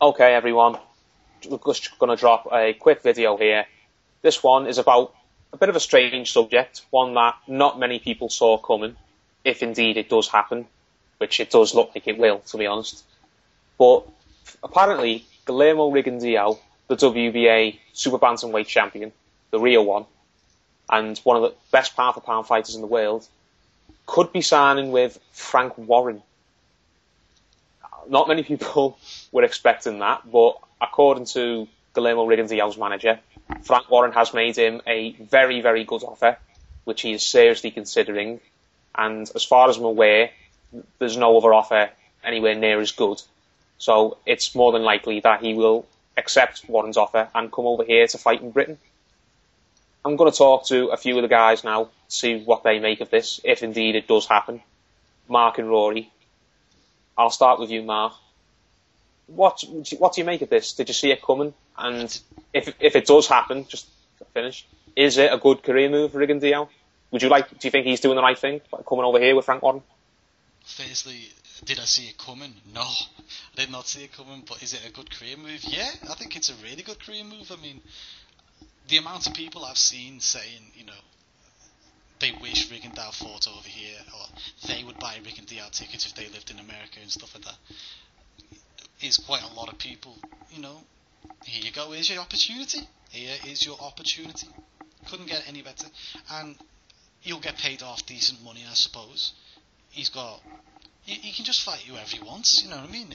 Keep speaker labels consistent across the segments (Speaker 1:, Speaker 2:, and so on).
Speaker 1: Okay, everyone, we're just going to drop a quick video here. This one is about a bit of a strange subject, one that not many people saw coming, if indeed it does happen, which it does look like it will, to be honest. But apparently, Guillermo Rigondeaux, the WBA super bantamweight champion, the real one, and one of the best pound-for-pound fighters in the world, could be signing with Frank Warren. Not many people were expecting that, but according to Guillermo Rigondeaux's manager, Frank Warren has made him a very, very good offer, which he is seriously considering. And as far as I'm aware, there's no other offer anywhere near as good. So it's more than likely that he will accept Warren's offer and come over here to fight in Britain. I'm going to talk to a few of the guys now, see what they make of this, if indeed it does happen. Mark and Rory. I'll start with you, Mark. What do you make of this? Did you see it coming? And if it does happen, just to finish, is it a good career move for Rigondeaux? Do you think he's doing the right thing, coming over here with Frank Warren?
Speaker 2: Firstly, did I see it coming? No, I did not see it coming, but is it a good career move? Yeah, I think it's a really good career move. I mean, the amount of people I've seen saying, they wish Rigondeaux fought over here, or they would buy Rigondeaux tickets if they lived in America and stuff like that, is quite a lot of people. Here you go, here's your opportunity. Here is your opportunity. Couldn't get any better. And he'll get paid off decent money, I suppose. He can just fight whoever he wants, you know what I mean?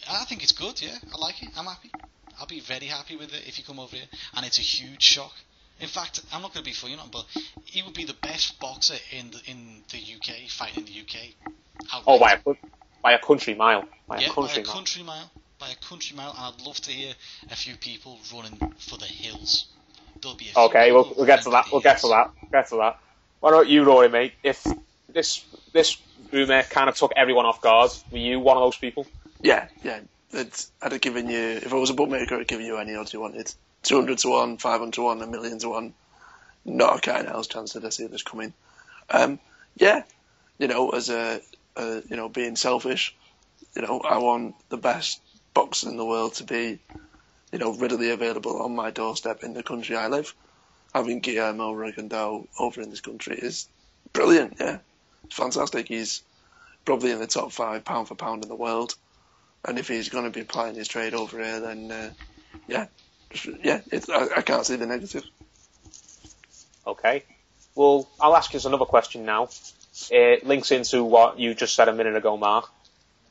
Speaker 2: I think it's good, yeah, I like it, I'm happy. I'll be very happy with it if you come over here, and it's a huge shock. In fact, I'm not going to be funny, but he would be the best boxer in the UK, fighting in the UK. Outright.
Speaker 1: Oh, by a country mile.
Speaker 2: By a country mile, and I'd love to hear a few people running for the hills. There'll be a few
Speaker 1: okay, we'll get to that. We'll get to that. What about you, Rory, mate? If this rumour kind of took everyone off guard, were you one of those people?
Speaker 3: Yeah. I'd have given you, if I was a bookmaker, I'd have given you any odds you wanted. 200 to 1, 500 to 1, 1 million to 1. Not a cat in hell's chance that I see this coming. Yeah, as being selfish, I want the best boxer in the world to be, readily available on my doorstep in the country I live. Having Guillermo Rigondeaux over in this country is brilliant, yeah. It's fantastic. He's probably in the top 5 pound for pound in the world. And if he's going to be applying his trade over here, then, I can't see the negative.
Speaker 1: Okay. Well, I'll ask you another question now. It links into what you just said a minute ago, Mark.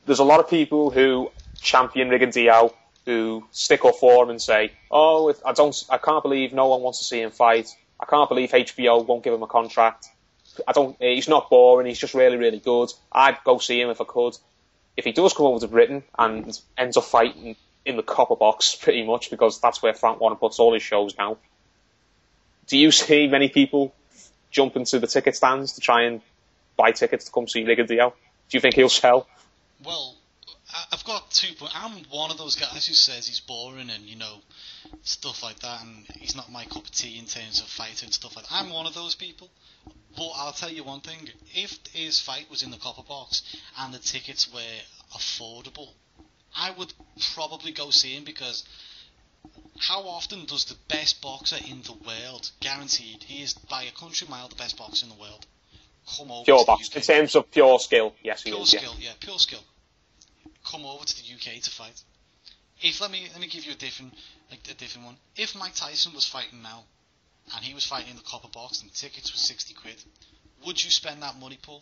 Speaker 1: There's a lot of people who champion Rigondeaux, who stick up for him and say, I can't believe no one wants to see him fight. I can't believe HBO won't give him a contract. He's not boring, he's just really, really good. I'd go see him if I could. If he does come over to Britain and ends up fighting in the copper box, pretty much, because that's where Frank Warren puts all his shows now, do you see many people jump into the ticket stands to try and buy tickets to come see Rigondeaux? Do you think he'll sell?
Speaker 2: Well, I've got 2 points. I'm one of those guys who says he's boring and, stuff like that, and he's not my cup of tea in terms of fighting and stuff like that. I'm one of those people. But I'll tell you one thing, if his fight was in the copper box and the tickets were affordable, I would probably go see him, because how often does the best boxer in the world, guaranteed, he is by a country mile the best boxer in the world, come over
Speaker 1: pure
Speaker 2: to
Speaker 1: box.
Speaker 2: the UK?
Speaker 1: In terms of pure skill, yes, he
Speaker 2: pure
Speaker 1: is.
Speaker 2: Skill, yeah, pure skill. Come over to the UK to fight. Let me give you a different one. If Mike Tyson was fighting now, and he was fighting in the copper box and the tickets were 60 quid, would you spend that money, Paul?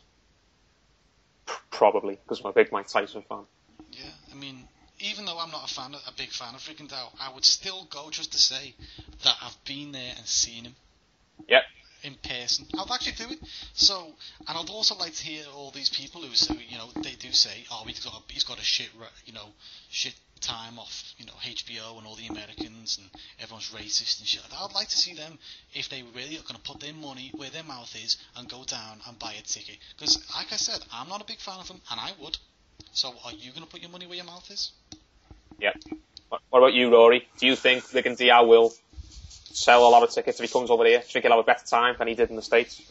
Speaker 1: Probably, because I'm a big Mike Tyson fan.
Speaker 2: Yeah, I mean, even though I'm not a big fan of Rigondeaux, I would still go just to say that I've been there and seen him.
Speaker 1: Yep.
Speaker 2: In person. I'd actually do it. So, and I'd also like to hear all these people who say, they do say, he's got a shit time off, HBO and all the Americans and everyone's racist and shit. I'd like to see them, if they really are going to put their money where their mouth is and go down and buy a ticket. Because, like I said, I'm not a big fan of him, and I would. So, are you going to put your money where your mouth is?
Speaker 1: Yep. What about you, Rory? Do you think Rigondeaux will sell a lot of tickets if he comes over here? Do you think he'll have a better time than he did in the States?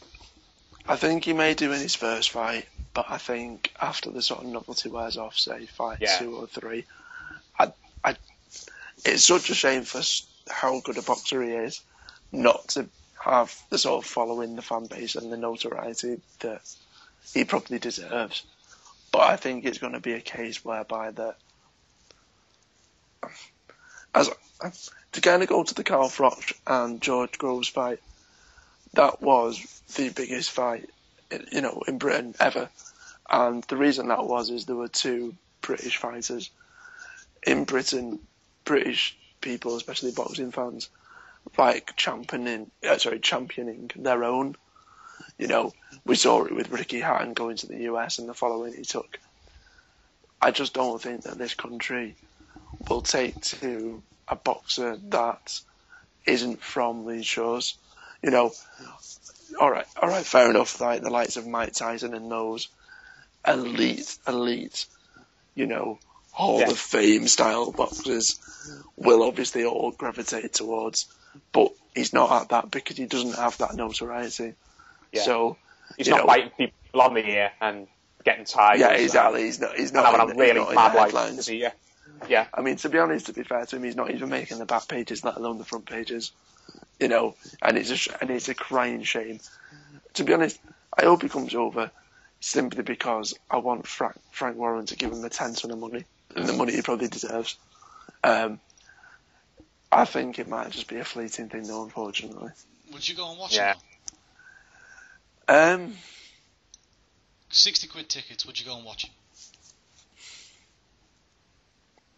Speaker 3: I think he may do in his first fight, but I think after the sort of novelty wears off, say fight 2 or 3, I, it's such a shame for how good a boxer he is not to have the sort of following, the fan base and the notoriety that he probably deserves. But I think it's going to be a case whereby that, as to kind of go to the Carl Froch and George Groves fight, that was the biggest fight, in Britain ever. And the reason that was is there were two British fighters in Britain, British people, especially boxing fans, like championing their own. We saw it with Ricky Hatton going to the US and the following he took. I just don't think that this country will take to a boxer that isn't from these shows. All right, fair enough. Like the likes of Mike Tyson and those elite, Hall of Fame style boxers will obviously all gravitate towards, but he's not at that because he doesn't have that notoriety.
Speaker 1: Yeah.
Speaker 3: So
Speaker 1: he's not biting people on the ear and getting tired.
Speaker 3: Yeah, exactly. He's not
Speaker 1: having a really bad life. Is he? Yeah.
Speaker 3: I mean, to be honest, to be fair to him, he's not even making the back pages, let alone the front pages. And it's a crying shame. To be honest, I hope he comes over simply because I want Frank Warren to give him a 10 ton of money, and the money he probably deserves. I think it might just be a fleeting thing, though, unfortunately.
Speaker 2: Would you go and watch it? 60 quid tickets, would you go and watch it?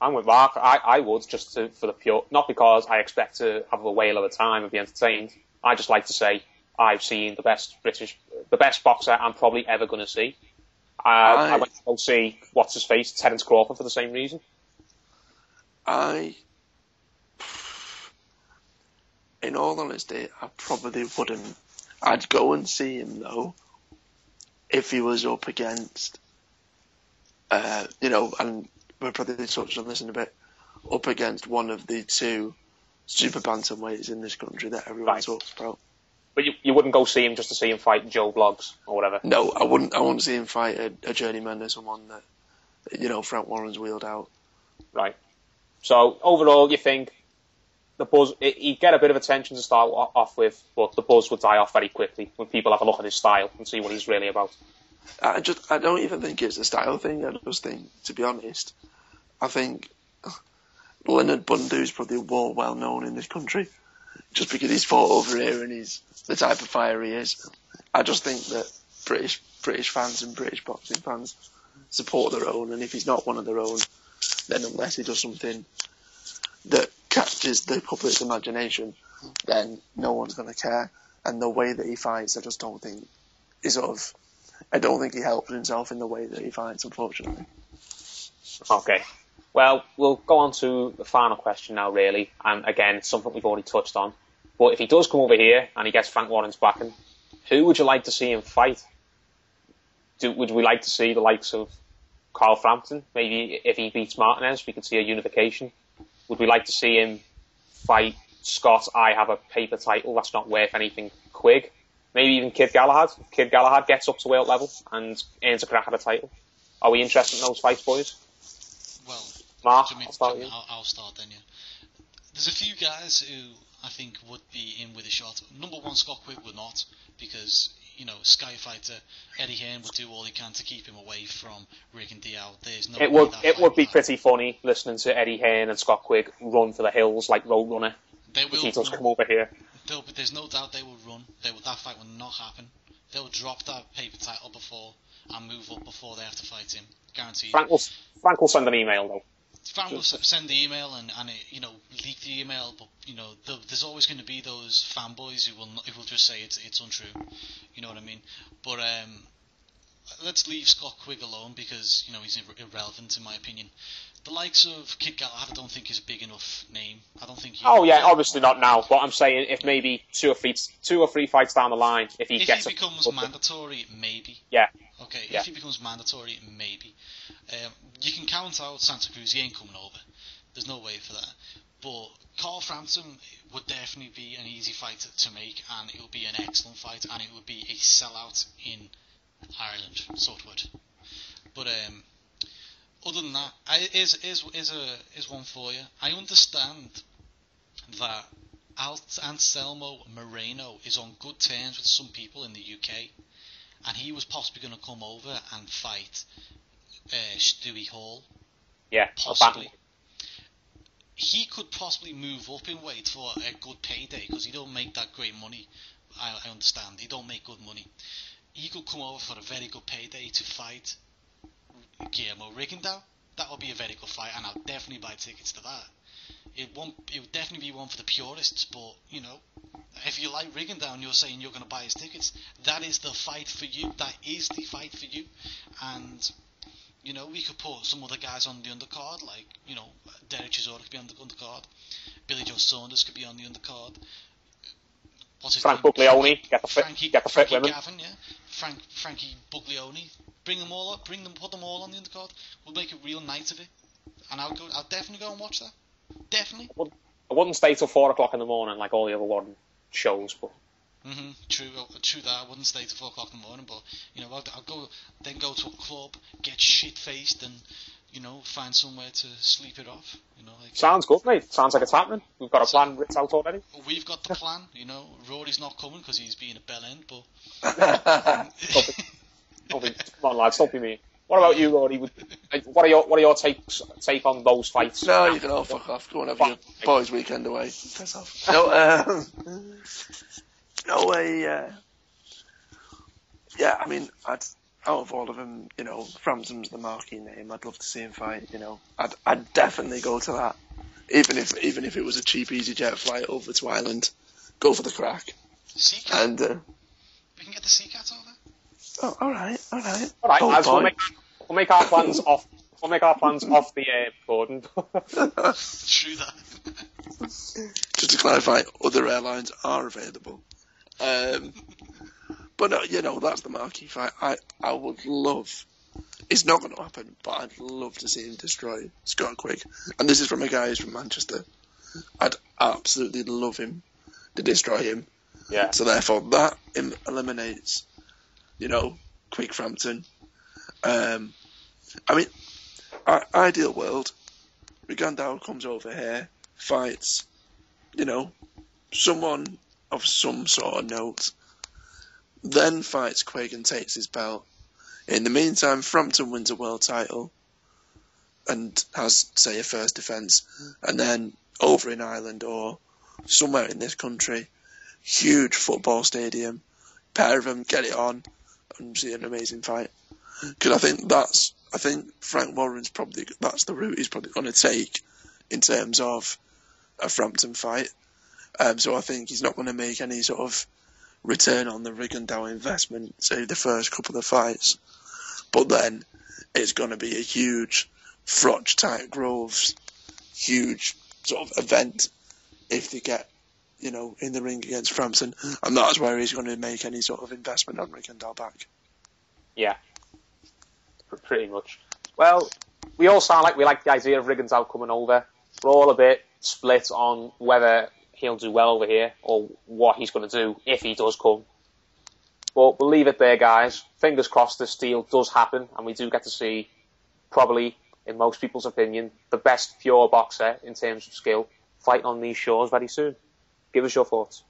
Speaker 1: I'm with Mark. I would, just for the pure, not because I expect to have a whale of a time and be entertained. I just like to say I've seen the best boxer I'm probably ever going to see. I went to go see what's his face, Terence Crawford, for the same reason.
Speaker 3: In all honesty, I probably wouldn't. I'd go and see him though, if he was up against, and we'll probably touch on this in a bit, up against one of the two super bantamweights in this country that everyone talks about.
Speaker 1: But you wouldn't go see him just to see him fight Joe Bloggs or whatever?
Speaker 3: No, I wouldn't. I wouldn't see him fight a journeyman or someone that, Frank Warren's wheeled out.
Speaker 1: Right. So, overall, you think the buzz, he'd get a bit of attention to start off with, but the buzz would die off very quickly when people have a look at his style and see what he's really about?
Speaker 3: I don't even think it's a style thing. I just think, to be honest, I think Leonard Bundu's probably more well known in this country just because he's fought over here and he's the type of fighter he is. I just think that British fans and British boxing fans support their own, and if he's not one of their own, then unless he does something that catches the public's imagination, then no one's going to care. And the way that he fights, I just don't think I don't think he helps himself in the way that he fights, unfortunately.
Speaker 1: Okay. Well, we'll go on to the final question now, really. And again, it's something we've already touched on. But if he does come over here and he gets Frank Warren's backing, who would you like to see him fight? Would we like to see the likes of Carl Frampton? Maybe if he beats Martinez, we could see a unification. Would we like to see him fight Scott? I have a paper title that's not worth anything. Quigg? Maybe even Kid Galahad. If Kid Galahad gets up to world level and earns a crack at a title. Are we interested in those fights, boys?
Speaker 2: Well,
Speaker 1: Mark, I'll start with you.
Speaker 2: I'll start then, yeah. There's a few guys who I think would be in with a shot. Number one, Scott Quigg would not, because, Sky Fighter, Eddie Hearn would do all he can to keep him away from Rigondeaux. There's no
Speaker 1: it would be pretty funny listening to Eddie Hearn and Scott Quigg run for the hills like Roadrunner. If he does come over here.
Speaker 2: There's no doubt they will run. That fight will not happen. They'll drop that paper title before and move up before they have to fight him. Guaranteed.
Speaker 1: Frank will send an email though.
Speaker 2: Frank will send the email and leak the email, but there's always going to be those fanboys who will just say it's untrue. You know what I mean? But let's leave Scott Quigg alone because he's irrelevant in my opinion. The likes of Kid Galahad I don't think is a big enough name. I don't think.
Speaker 1: Obviously not now. But I'm saying if maybe two or three fights down the line, if he
Speaker 2: becomes mandatory, maybe.
Speaker 1: Yeah.
Speaker 2: Okay. Yeah. If he becomes mandatory, maybe. You can count out Santa Cruz. He ain't coming over. There's no way for that. But Carl Frampton would definitely be an easy fight to make, and it would be an excellent fight, and it would be a sellout in Ireland, so it would. But other other than that, is one for you. I understand that Anselmo Moreno is on good terms with some people in the UK, and he was possibly going to come over and fight Stewie Hall.
Speaker 1: Yeah,
Speaker 2: possibly. He could possibly move up in weight for a good payday because he don't make that great money. I understand he don't make good money. He could come over for a very good payday to fight Guillermo Rigondeaux. That would be a very good fight, and I'll definitely buy tickets to that. It would definitely be one for the purists, but you know, if you like Rigondeaux and you're saying you're going to buy his tickets, that is the fight for you. That is the fight for you, and. You know, we could put some other guys on the undercard, like, you know, Derek Chisora could be on the undercard, Billy Joe Saunders could be on the undercard. What's his
Speaker 1: Frank
Speaker 2: name?
Speaker 1: Buglioni, get the fit women.
Speaker 2: Gavin, yeah. Frankie Buglioni. Bring them all up, put them all on the undercard. We'll make a real night of it. And I'll definitely go and watch that. Definitely.
Speaker 1: I wouldn't stay till 4 o'clock in the morning like all the other one shows, but...
Speaker 2: True that. I wouldn't stay till 4 o'clock in the morning, but you know, I'll go to a club, get shit faced, and you know, find somewhere to sleep it off. You know, like,
Speaker 1: sounds good, mate. Sounds like it's happening. We've got a plan written out already.
Speaker 2: We've got the plan. You know, Rory's not coming because he's being a bell end, but
Speaker 1: Come on, lads, don't be mean. What about you, Rory? What are your take on those fights?
Speaker 3: No, you can all fuck off. Go and have your boys' weekend away. Piss off. Yeah, I mean, out of all of them, you know, Frampton's the marquee name. I'd love to see him fight. You know, I'd definitely go to that, even if it was a cheap EasyJet flight over to Ireland. Go for the crack.
Speaker 2: Seacat.
Speaker 3: And
Speaker 2: we can get the Seacat over.
Speaker 3: Oh, all right.
Speaker 1: All right, lads, we'll make our plans off. We'll make our plans off the recording.
Speaker 2: True that.
Speaker 3: Just to clarify, other airlines are available. But no, you know, that's the marquee fight. I would love. It's not going to happen, but I'd love to see him destroy Scott Quigg. And this is from a guy who's from Manchester. I'd absolutely love him to destroy him.
Speaker 1: Yeah.
Speaker 3: So therefore, that eliminates, you know, Quigg Frampton. I mean, ideal world. Rigondeaux comes over here, fights, you know, someone of some sort of note, then fights Quigg and takes his belt. In the meantime, Frampton wins a world title and has, say, a first defence, and then over in Ireland or somewhere in this country, huge football stadium, pair of them get it on and see an amazing fight. Because I think Frank Warren's that's the route he's probably going to take in terms of a Frampton fight. So I think he's not going to make any sort of return on the Rigondeaux investment, say the first couple of fights. But then it's going to be a huge Froch Tight Groves, huge sort of event if they get, you know, in the ring against Frampton. And that's where he's going to make any sort of investment on Rigondeaux back.
Speaker 1: Yeah, pretty much. Well, we all sound like we like the idea of Rigondeaux coming over. We're all a bit split on whether he'll do well over here or what he's going to do if he does come. But we'll leave it there, guys. Fingers crossed this deal does happen and we do get to see, probably, in most people's opinion, the best pure boxer in terms of skill fighting on these shores very soon. Give us your thoughts.